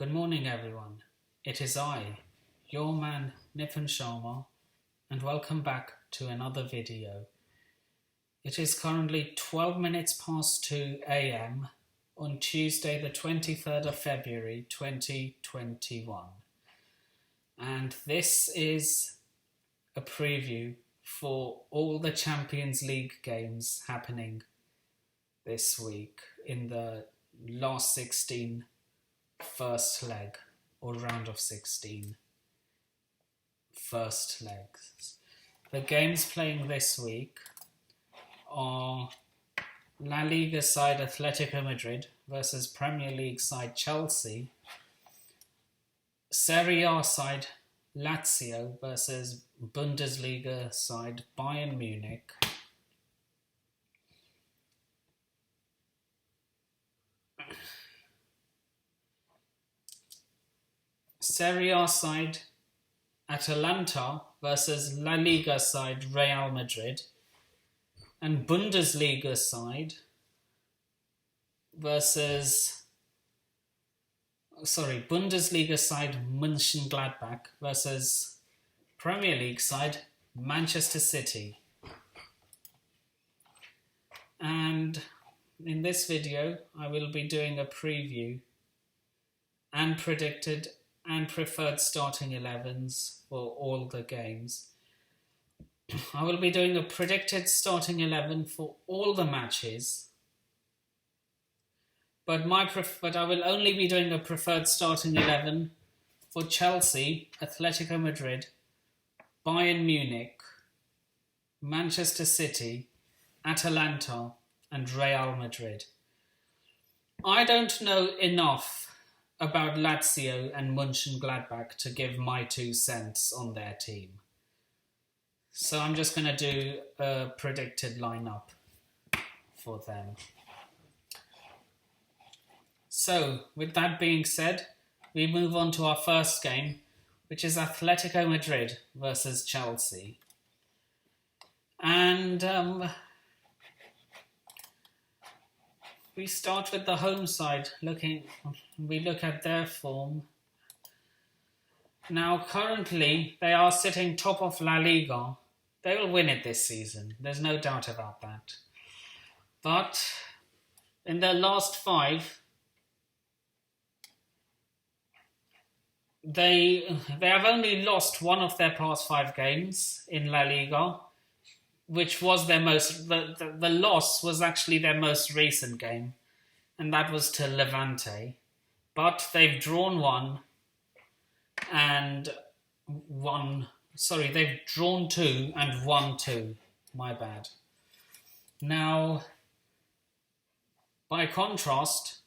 Good morning, everyone. It is I, your man Nipun Sharma, and welcome back to another video. It is currently 12 minutes past 2 a.m. on Tuesday, the 23rd of February 2021. And this is a preview for all the Champions League games happening this week in the last 16 first leg or round of 16 first legs. The games playing this week are La Liga side Atletico Madrid versus Premier League side Chelsea, Serie A side Lazio versus Bundesliga side Bayern Munich, Serie A side Atalanta versus La Liga side Real Madrid, and Bundesliga side Bundesliga side Mönchengladbach versus Premier League side Manchester City. And in this video, I will be doing a preview and predicted and preferred starting 11s for all the games. I will be doing a predicted starting 11 for all the matches, but I will only be doing a preferred starting 11 for Chelsea, Atletico Madrid, Bayern Munich, Manchester City, Atalanta, and Real Madrid. I don't know enough about Lazio and Mönchengladbach to give my 2 cents on their team. So I'm just going to do a predicted lineup for them. So, with that being said, we move on to our first game, which is Atletico Madrid versus Chelsea. And we start with the home side. We look at their form. Now, currently, they are sitting top of La Liga. They will win it this season. There's no doubt about that. But in their last 5, they have only lost one of their past 5 games in La Liga, which was their the loss was actually their most recent game, and that was to Levante. But they've drawn they've drawn 2 and won 2. My bad. Now, by contrast,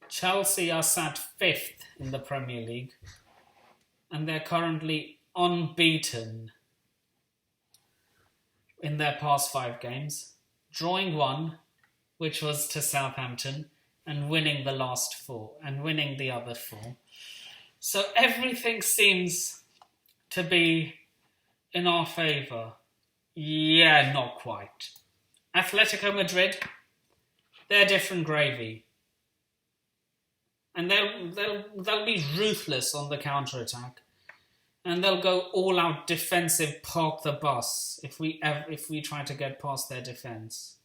Chelsea are sat 5th in the Premier League, and they're currently unbeaten in their past 5 games, drawing 1, which was to Southampton, and winning the last 4, and winning the other 4. So everything seems to be in our favour. Yeah, not quite. Atletico Madrid, they're different gravy. And they'll be ruthless on the counter-attack. And they'll go all out defensive, park the bus if we try to get past their defence,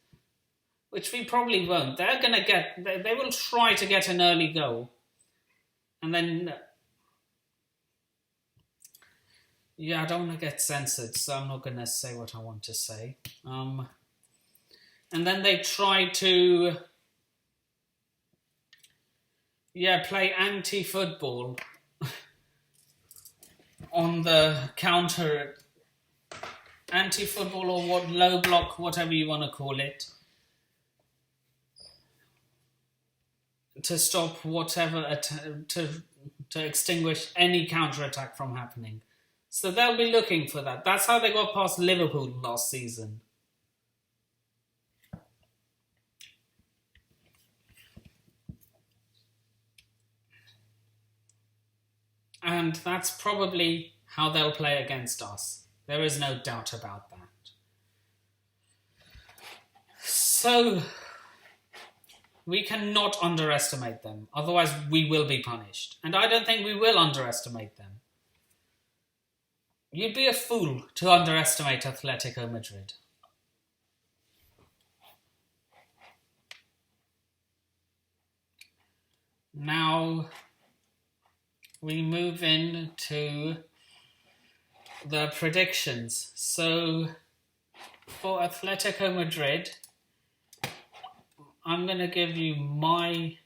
which we probably won't. They will try to get an early goal, and then I don't want to get censored, so I'm not going to say what I want to say. And then they try to play anti-football on the counter, anti-football or low block, whatever you want to call it, to stop to extinguish any counter-attack from happening. So they'll be looking for that. That's how they got past Liverpool last season. And that's probably how they'll play against us. There is no doubt about that. So, We cannot underestimate them, otherwise we will be punished. And I don't think we will underestimate them. You'd be a fool to underestimate Atletico Madrid. Now we move into the predictions. So for Atletico Madrid, I'm going to give you my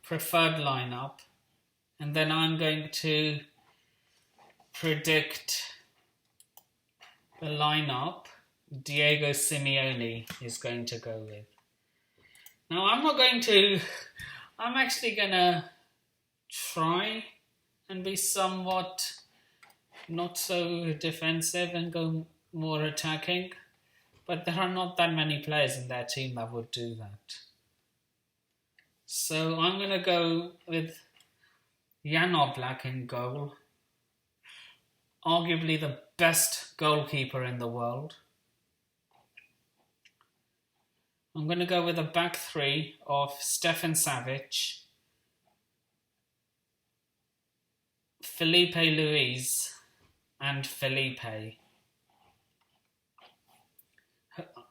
preferred lineup, and then I'm going to predict the lineup Diego Simeone is going to go with. Now, I'm actually going to try and be somewhat not so defensive and go more attacking. But there are not that many players in their team that would do that. So I'm going to go with Jan Oblak in goal. Arguably the best goalkeeper in the world. I'm going to go with a back three of Stefan Savic, Felipe Luis, and Felipe.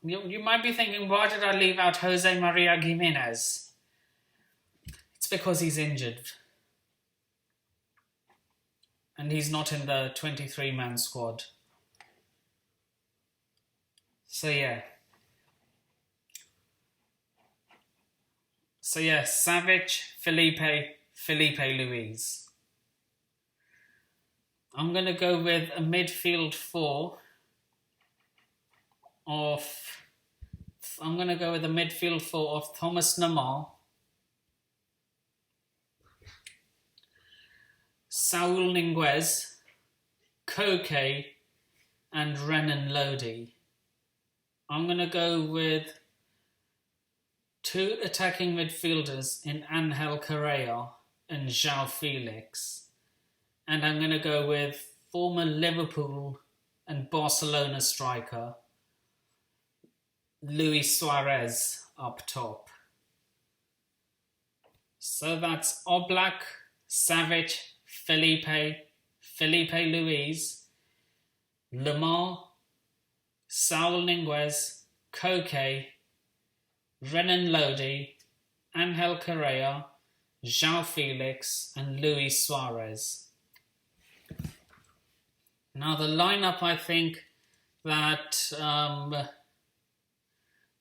You might be thinking, why did I leave out Jose Maria Gimenez? It's because he's injured. And he's not in the 23-man squad. So yeah, Savic, Felipe Luis. I'm going to go with a midfield four of Thomas Lemar, Saul Niguez, Koke, and Renan Lodi. I'm going to go with two attacking midfielders in Angel Correa and João Felix. And I'm going to go with former Liverpool and Barcelona striker Luis Suarez up top. So that's Oblak, Savic, Felipe Luis, Lemar, Saul Niguez, Koke, Renan Lodi, Angel Correa, João Felix, and Luis Suarez. Now the lineup I think that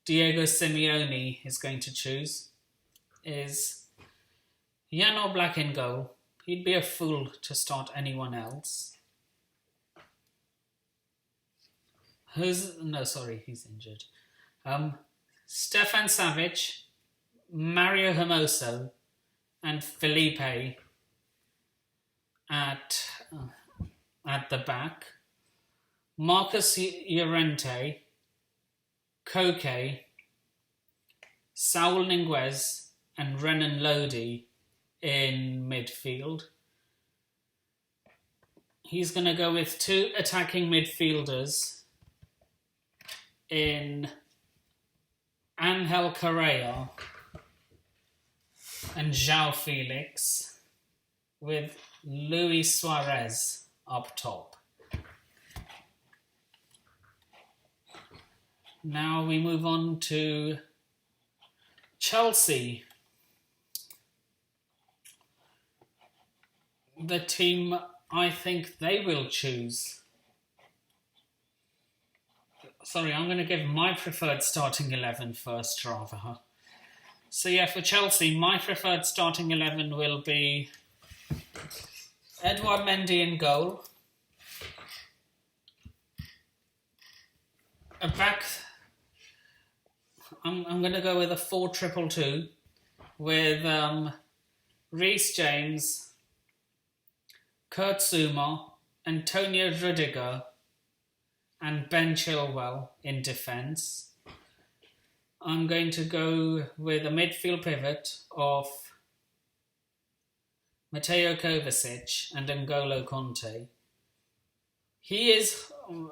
Diego Simeone is going to choose is Jan Oblak in goal. He'd be a fool to start anyone else. He's injured. Stefan Savic, Mario Hermoso, and Felipe at the back. Marcus Llorente, Koke, Saul Niguez, and Renan Lodi in midfield. He's going to go with two attacking midfielders in Angel Correa and João Felix, with Luis Suarez up top. Now we move on to Chelsea. The team I think they will choose. Sorry, I'm going to give my preferred starting 11 first, rather. So yeah, for Chelsea, my preferred starting 11 will be Edouard Mendy in goal. A back... I'm going to go with a 4-2-2 with Reece James, Kurt Zouma, Antonio Rudiger, and Ben Chilwell in defence. I'm going to go with a midfield pivot of Mateo Kovacic and N'Golo Conte.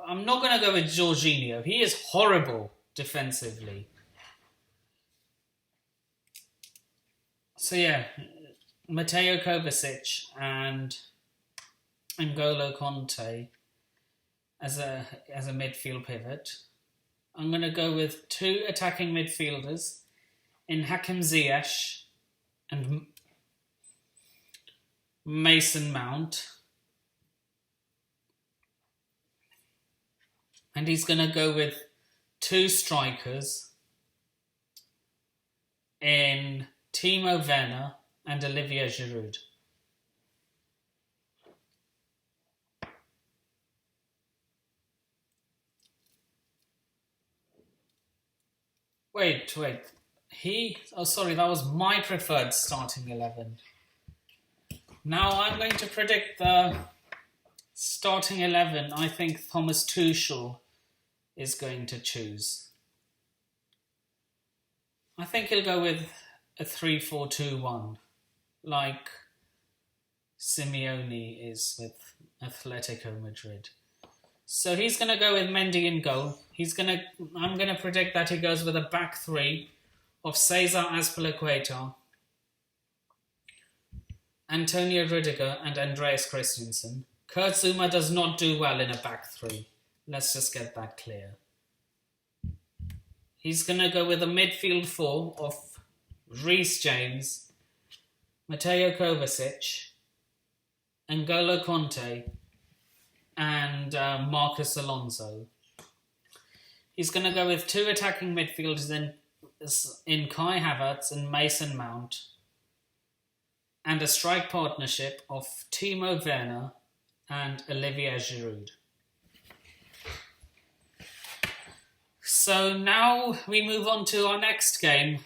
I'm not going to go with Jorginho. He is horrible defensively. So yeah, Mateo Kovacic and N'Golo Conte as a midfield pivot. I'm going to go with two attacking midfielders in Hakim Ziyech and Mason Mount. And he's going to go with two strikers in Timo Werner and Olivier Giroud. Wait. Sorry, that was my preferred starting 11. Now I'm going to predict the starting 11 I think Thomas Tuchel is going to choose. I think he'll go with a 3-4-2-1, like Simeone is with Atletico Madrid. So he's going to go with Mendy in goal. I'm going to predict that he goes with a back three of Cesar Azpilicueta, Antonio Rudiger and Andreas Christensen. Kurt Zouma does not do well in a back three. Let's just get that clear. He's going to go with a midfield four of Reece James, Mateo Kovacic, N'Golo Conte, and Marcus Alonso. He's going to go with two attacking midfielders in Kai Havertz and Mason Mount, and a strike partnership of Timo Werner and Olivier Giroud. So now we move on to our next game,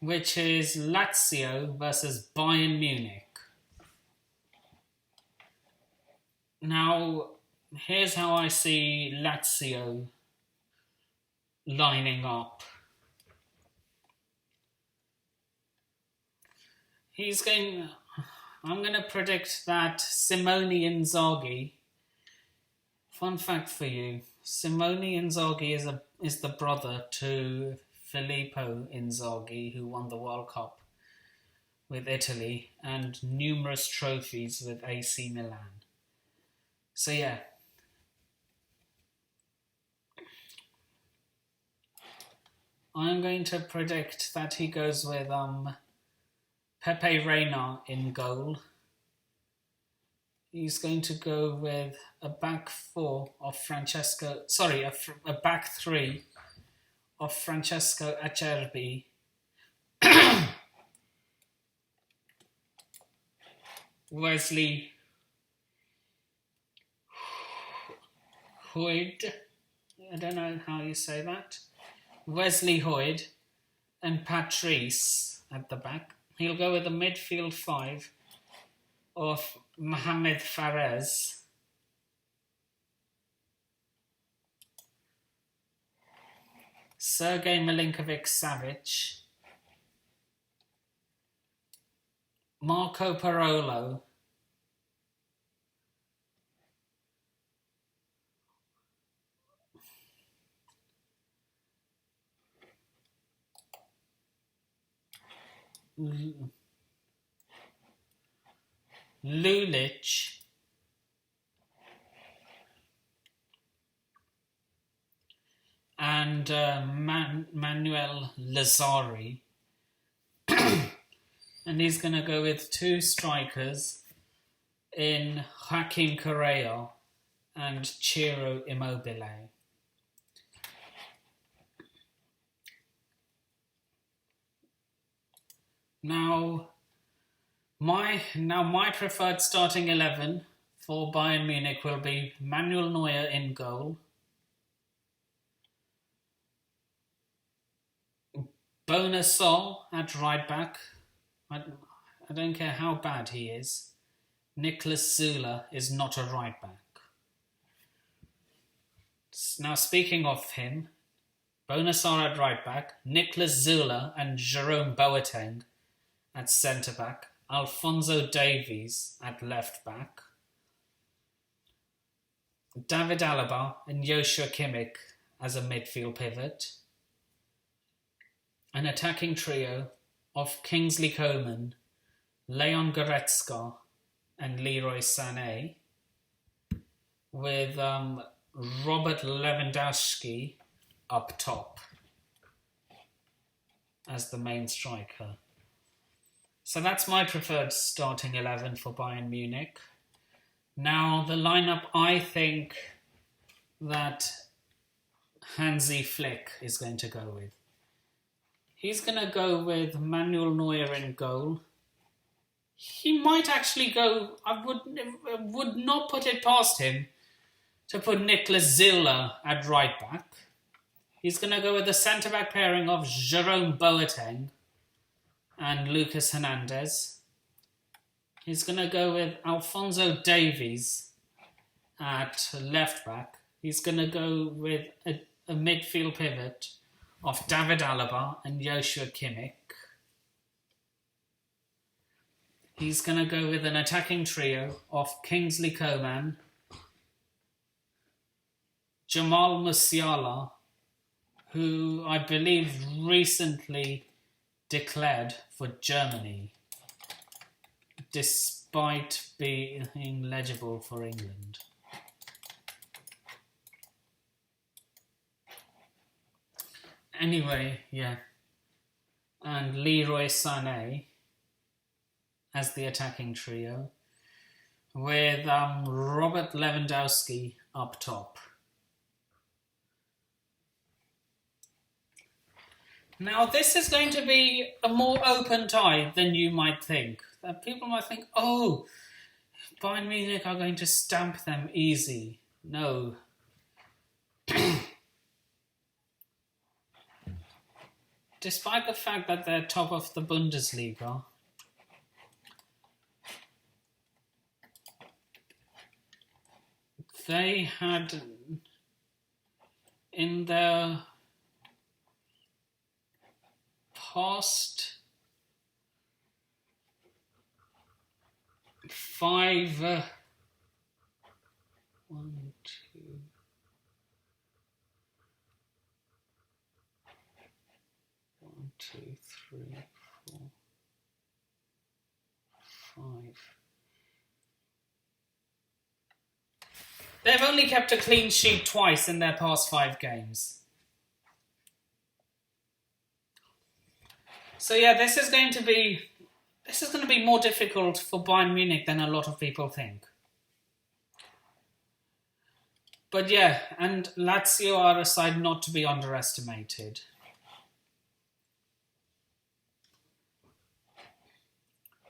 which is Lazio versus Bayern Munich. Now, here's how I see Lazio lining up. I'm going to predict that Simone Inzaghi. Fun fact for you: Simone Inzaghi is the brother to Filippo Inzaghi, who won the World Cup with Italy and numerous trophies with AC Milan. So yeah. I'm going to predict that he goes with Pepe Reina in goal. He's going to go with a back four of a back three of Francesco Acerbi, Wesley Hoyd, I don't know how you say that, Wesley Hoyd, and Patrice at the back. He'll go with a midfield five of Mohamed Fares, Sergei Milinkovic-Savic, Marco Parolo, Lulic, and Manuel Lazzari. And he's going to go with two strikers in Joaquin Correa and Ciro Immobile. Now my preferred starting 11 for Bayern Munich will be Manuel Neuer in goal, Bonassol at right back. I don't care how bad he is. Niklas Zula is not a right back. Now speaking of him, Bonassol at right back, Niklas Zula and Jerome Boateng at centre back, Alphonso Davies at left back, David Alaba and Joshua Kimmich as a midfield pivot, an attacking trio of Kingsley Coman, Leon Goretzka and Leroy Sané, with Robert Lewandowski up top as the main striker. So that's my preferred starting 11 for Bayern Munich. Now, the lineup I think that Hansi Flick is going to go with. He's going to go with Manuel Neuer in goal. He might actually go, I would not put it past him to put Niklas Ziller at right back. He's going to go with the centre-back pairing of Jerome Boateng and Lucas Hernandez. He's going to go with Alphonso Davies at left back. He's going to go with a midfield pivot of David Alaba and Joshua Kimmich. He's going to go with an attacking trio of Kingsley Coman, Jamal Musiala, who I believe recently declared for Germany, despite being legible for England. Anyway, yeah. And Leroy Sané as the attacking trio, with Robert Lewandowski up top. Now, this is going to be a more open tie than you might think. That people might think, oh, Bayern Munich are going to stamp them easy. No. Despite the fact that they're top of the Bundesliga, they had in their past 5 1, 2 1, 2, 3, 4, 5. They've only kept a clean sheet twice in their past 5 games. So yeah, this is going to be more difficult for Bayern Munich than a lot of people think. But yeah, and Lazio are a side not to be underestimated.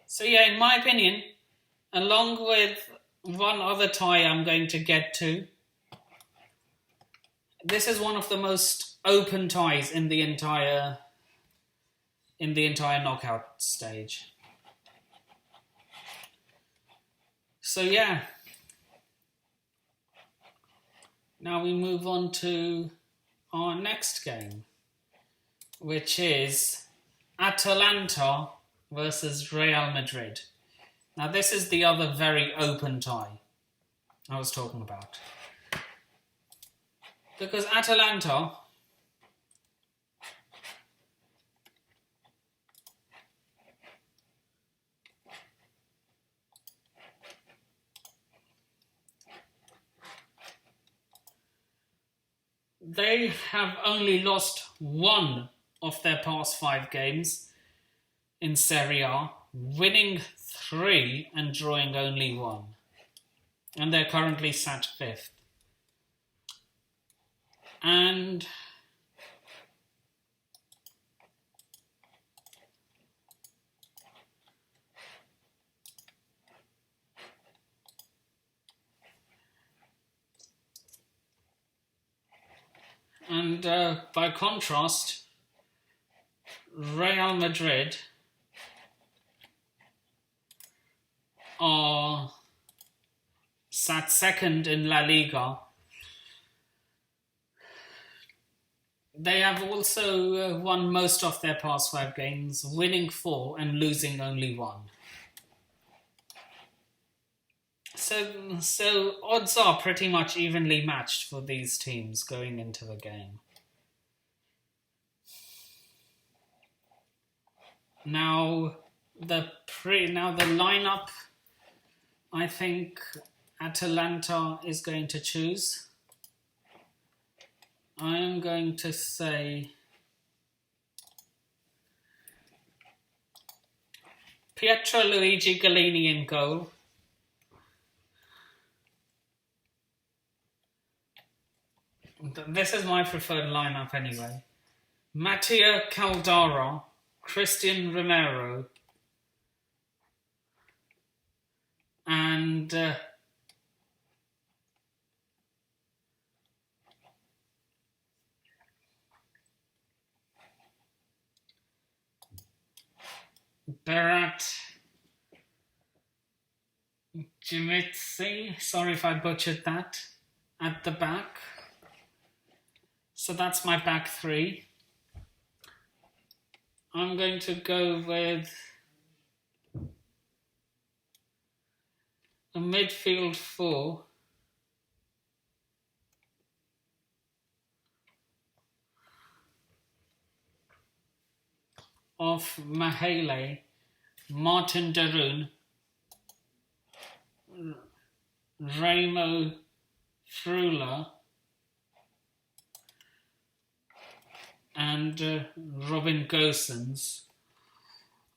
So yeah, in my opinion, along with one other tie I'm going to get to, this is one of the most open ties in the entire knockout stage. So yeah, now we move on to our next game, which is Atalanta versus Real Madrid. Now this is the other very open tie I was talking about. Because Atalanta they have only lost 1 of their past 5 games in Serie A, winning 3 and drawing only 1. And they're currently sat 5th. And by contrast, Real Madrid are sat 2nd in La Liga. They have also won most of their past 5 games, winning 4 and losing only 1. So odds are pretty much evenly matched for these teams going into the game. Now the lineup I think Atalanta is going to choose. I am going to say Pietro Luigi Golini in goal. This is my preferred lineup anyway. Mattia Caldara, Christian Romero, and Berat Jimitsi, sorry if I butchered that, at the back. So that's my back three. I'm going to go with a midfield four. Of Mahele, Martin Darun, Remo Frula, and Robin Gosens.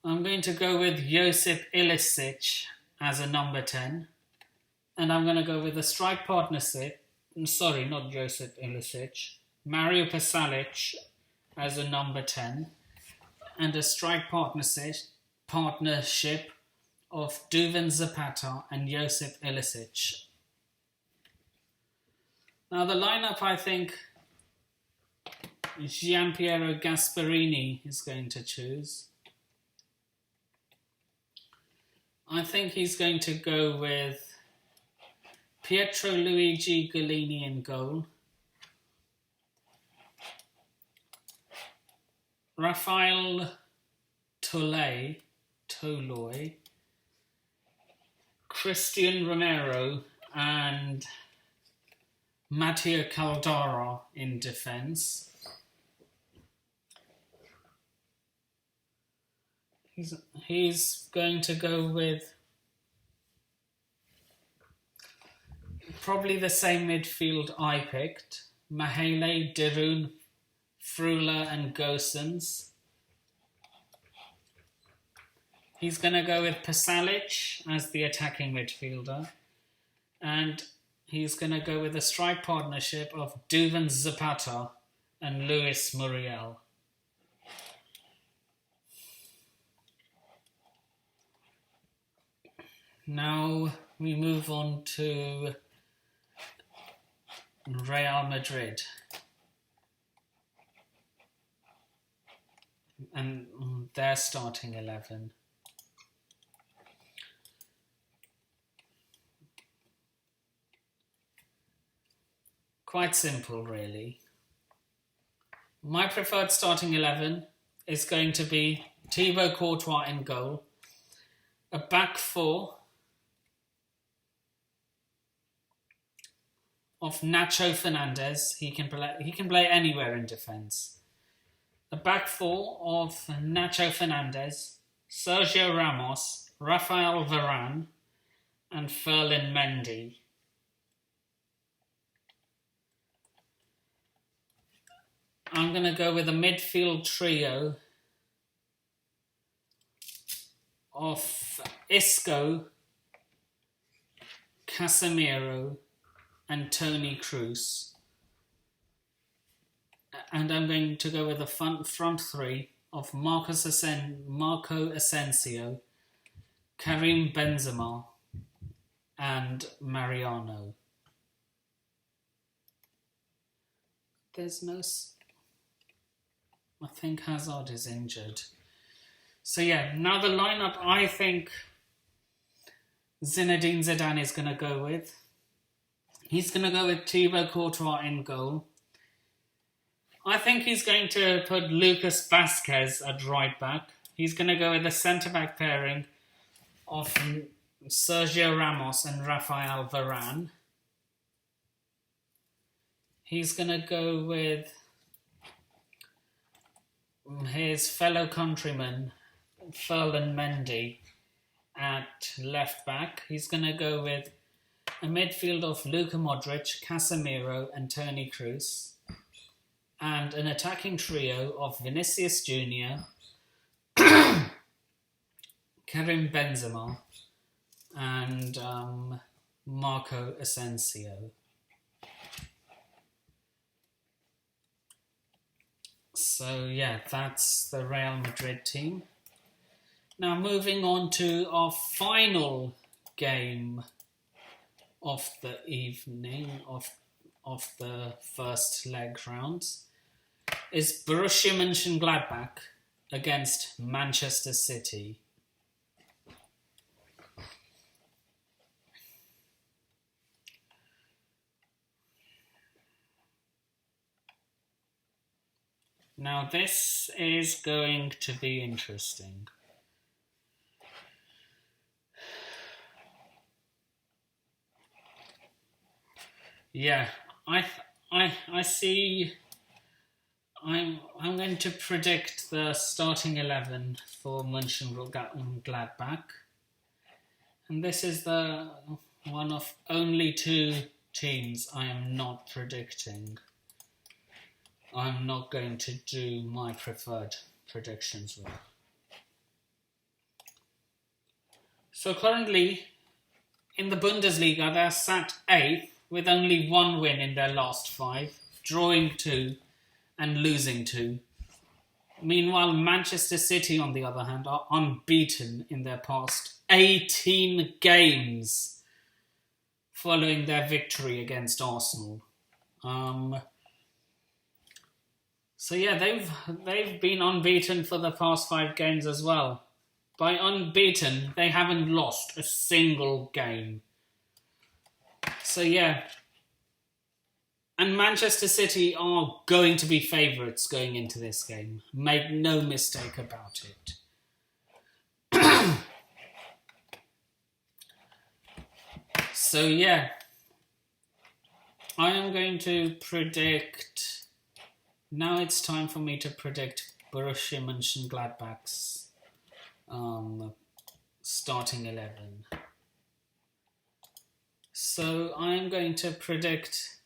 I'm going to go with Josip Ilicic as a number 10. And I'm going to go with a strike partnership. Sorry, not Josip Ilicic. Mario Pasalic as a number 10. And a strike partnership of Duvan Zapata and Josip Ilicic. Now the lineup I think Gianpiero Gasparini is going to choose. I think he's going to go with Pietro Luigi Golini in goal. Rafael Toloi, Christian Romero and Mattia Caldara in defence. He's going to go with probably the same midfield I picked. Mahele, Derun, Frula and Gosens. He's going to go with Pasalic as the attacking midfielder. And he's going to go with a strike partnership of Duvan Zapata and Luis Muriel. Now we move on to Real Madrid. And their starting 11. Quite simple, really. My preferred starting 11 is going to be Thibaut Courtois in goal, a back four of Nacho Fernandez. He can play anywhere in defence. A back four of Nacho Fernandez, Sergio Ramos, Rafael Varane, and Ferland Mendy. I'm going to go with a midfield trio of Isco, Casemiro, and Toni Kroos. And I'm going to go with the front three of Marco Asensio, Karim Benzema, and Mariano. I think Hazard is injured. So yeah, now the lineup I think Zinedine Zidane is going to go with. He's going to go with Thibaut Courtois in goal. I think he's going to put Lucas Vazquez at right back. He's going to go with a centre-back pairing of Sergio Ramos and Rafael Varane. He's going to go with his fellow countryman, Ferland Mendy at left back. He's going to go with a midfield of Luka Modric, Casemiro and Toni Kroos, and an attacking trio of Vinicius Jr., Karim Benzema and Marco Asensio. So yeah, that's the Real Madrid team. Now moving on to our final game of the evening of the first leg rounds is Borussia Mönchengladbach against Manchester City. Now this is going to be interesting. Yeah, I see. I'm going to predict the starting 11 for Mönchengladbach, and this is the one of only two teams I am not predicting. I'm not going to do my preferred predictions with. So currently, in the Bundesliga, they're sat 8th with only one win in their last 5, drawing 2 and losing 2. Meanwhile, Manchester City, on the other hand, are unbeaten in their past 18 games following their victory against Arsenal. So yeah, they've been unbeaten for the past 5 games as well. By unbeaten, they haven't lost a single game. So yeah, and Manchester City are going to be favourites going into this game. Make no mistake about it. So yeah, I am going to predict. Now it's time for me to predict Borussia Mönchengladbach's starting 11. So I'm going to predict.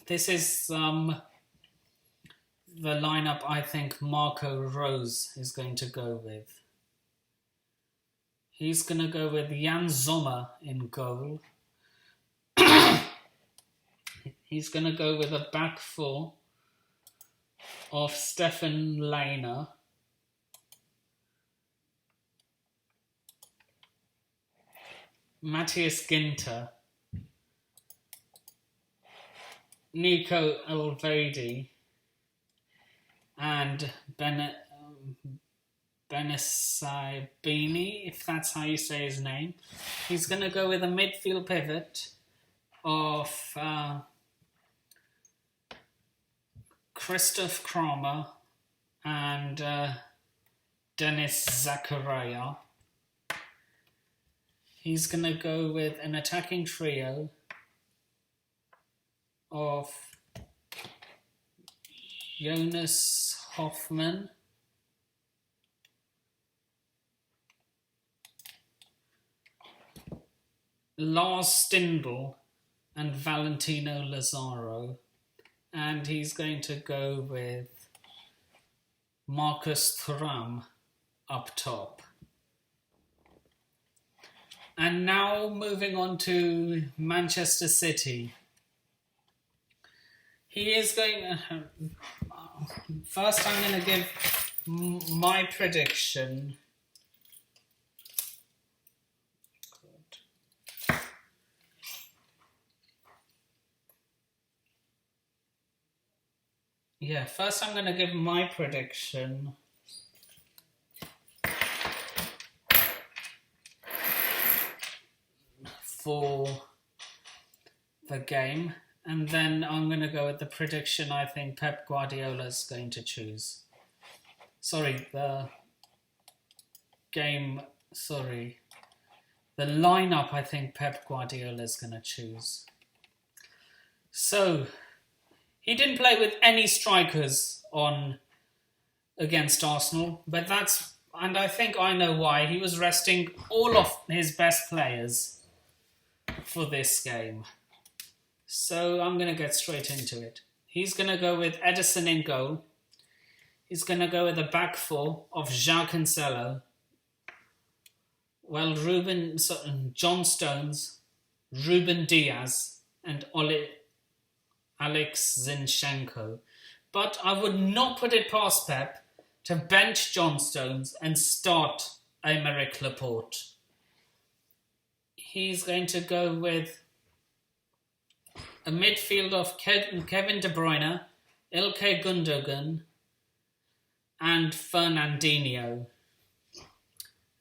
This is the lineup I think Marco Rose is going to go with. He's going to go with Jan Sommer in goal. He's going to go with a back 4 of Stefan Leiner, Matthias Ginter, Nico Elvedi, and Benassabini, if that's how you say his name. He's going to go with a midfield pivot of Christoph Kramer and Denis Zakaria. He's going to go with an attacking trio of Jonas Hoffmann, Lars Stindl and Valentino Lazaro. And he's going to go with Marcus Thuram up top. And now moving on to Manchester City. He is going... first I'm going to give my prediction. Yeah, first I'm going to give my prediction for the game, and then I'm going to go with the prediction I think Pep Guardiola is going to choose. The lineup I think Pep Guardiola is going to choose. So, he didn't play with any strikers on against Arsenal, and I think I know why. He was resting all of his best players for this game. So I'm going to get straight into it. He's going to go with Edison in goal. He's going to go with a back four of João Cancelo. Well, John Stones, Ruben Diaz, and Alex Zinchenko. But I would not put it past Pep to bench John Stones and start Aymeric Laporte. He's going to go with a midfield of Kevin De Bruyne, Ilkay Gundogan, and Fernandinho.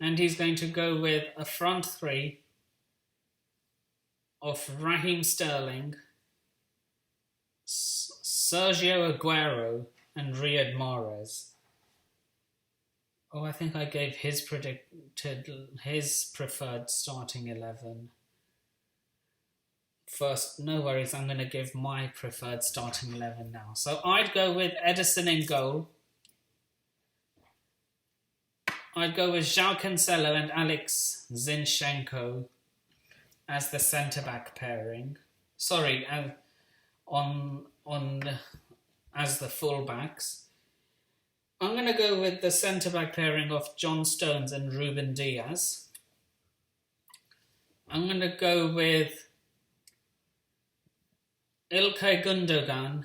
And he's going to go with a front three of Raheem Sterling, Sergio Aguero, and Riyad Mahrez. Oh, I think I gave his preferred starting 11. First, no worries, I'm going to give my preferred starting 11 now. So I'd go with Edison in goal. I'd go with João Cancelo and Alex Zinchenko as the centre-back pairing. Sorry, as the full-backs. I'm going to go with the centre-back pairing of John Stones and Ruben Diaz. I'm going to go with Ilkay Gundogan,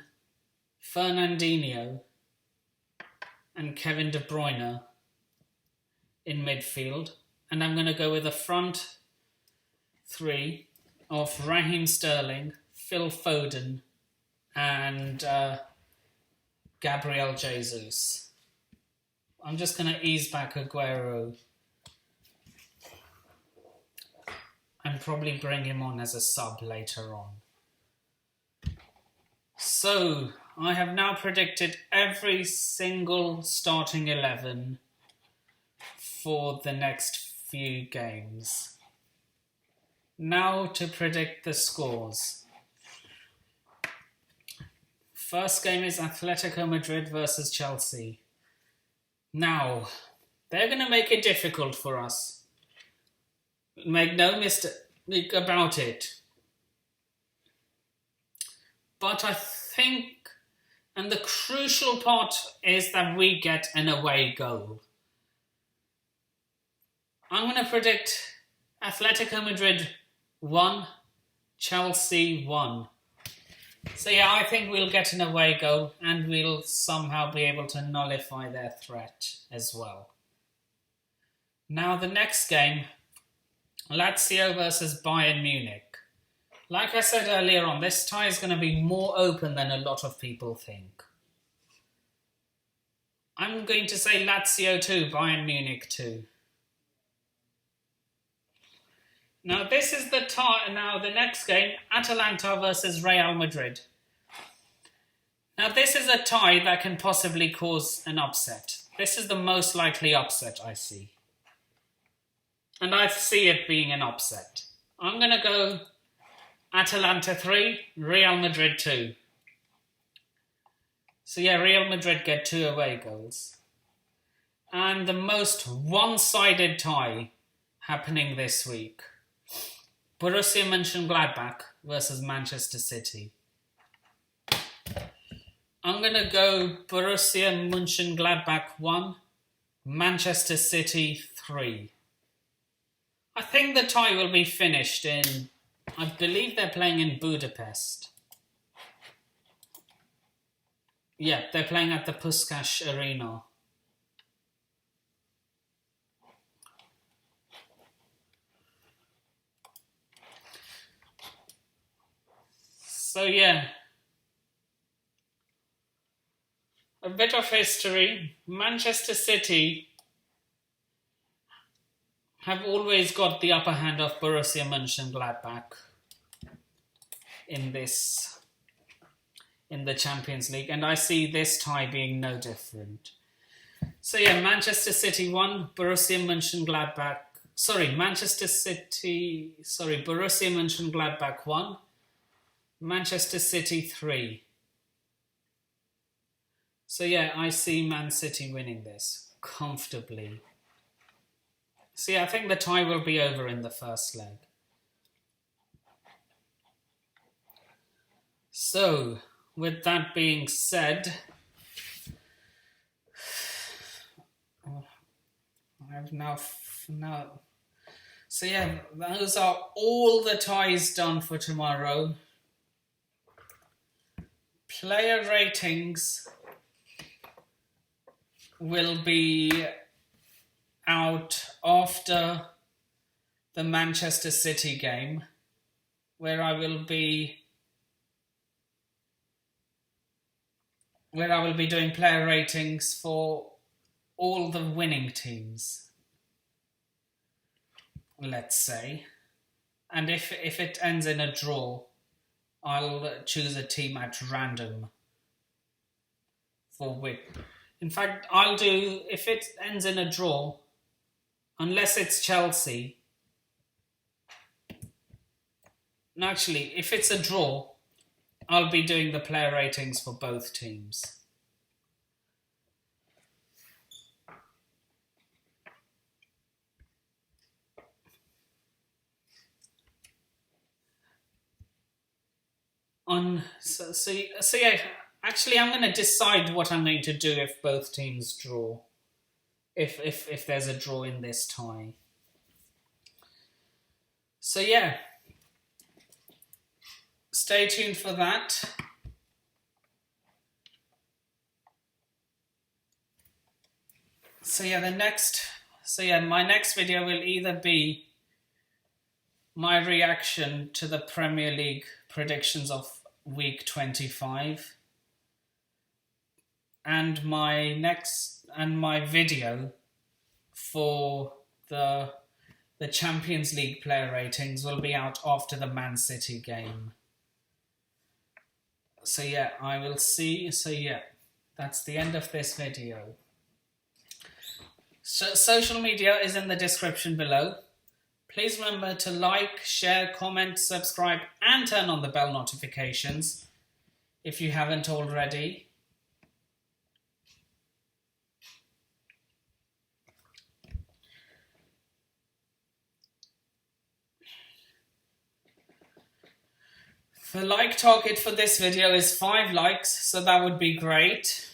Fernandinho, and Kevin De Bruyne in midfield. And I'm going to go with a front three of Raheem Sterling, Phil Foden, and Gabriel Jesus. I'm just going to ease back Aguero and probably bring him on as a sub later on. So, I have now predicted every single starting 11 for the next few games. Now to predict the scores. First game is Atletico Madrid versus Chelsea. Now, they're going to make it difficult for us. Make no mistake about it. But I think, and the crucial part is that we get an away goal. I'm going to predict Atletico Madrid 1, Chelsea 1. So yeah, I think we'll get an away goal and we'll somehow be able to nullify their threat as well. Now the next game, Lazio versus Bayern Munich. Like I said earlier on, this tie is going to be more open than a lot of people think. I'm going to say Lazio 2, Bayern Munich 2. Now this is the tie. Now the next game, Atalanta versus Real Madrid. Now this is a tie that can possibly cause an upset. This is the most likely upset I see. And I see it being an upset. I'm going to go Atalanta 3, Real Madrid 2. So yeah, Real Madrid get 2 away goals. And the most one-sided tie happening this week. Borussia Mönchengladbach versus Manchester City. I'm going to go Borussia Mönchengladbach 1, Manchester City 3. I think the tie will be finished in, I believe they're playing in Budapest. Yeah, they're playing at the Puskás Arena. So yeah, a bit of history. Manchester City have always got the upper hand of Borussia Mönchengladbach in the Champions League, and I see this tie being no different. So yeah, Manchester City 1, Borussia Mönchengladbach 1, Manchester City 3. So yeah, I see Man City winning this comfortably. See, I think the tie will be over in the first leg. So, with that being said, I've now. So yeah, those are all the ties done for tomorrow. Player ratings will be out after the Manchester City game, where I will be doing player ratings for all the winning teams, let's say. And if it ends in a draw, I'll choose a team at random for win. In fact, I'll do, if it ends in a draw, unless it's Chelsea. No, actually, if it's a draw, I'll be doing the player ratings for both teams. So yeah, actually I'm going to decide what I'm going to do if both teams draw. If there's a draw in this tie. So yeah, stay tuned for that. So yeah, my next video will either be my reaction to the Premier League predictions of week 25, and my video for the Champions League player ratings will be out after the Man City game. So yeah, I will see. So yeah, that's the end of this video. So social media is in the description below. Please remember to like, share, comment, subscribe, and turn on the bell notifications if you haven't already. The like target for this video is 5 likes, so that would be great.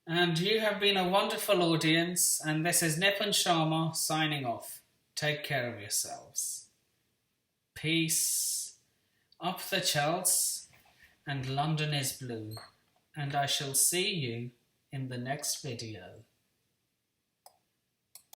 And you have been a wonderful audience, and this is Nipun Sharma signing off. Take care of yourselves. Peace. Up the Chelsea, and London is blue. And I shall see you in the next video.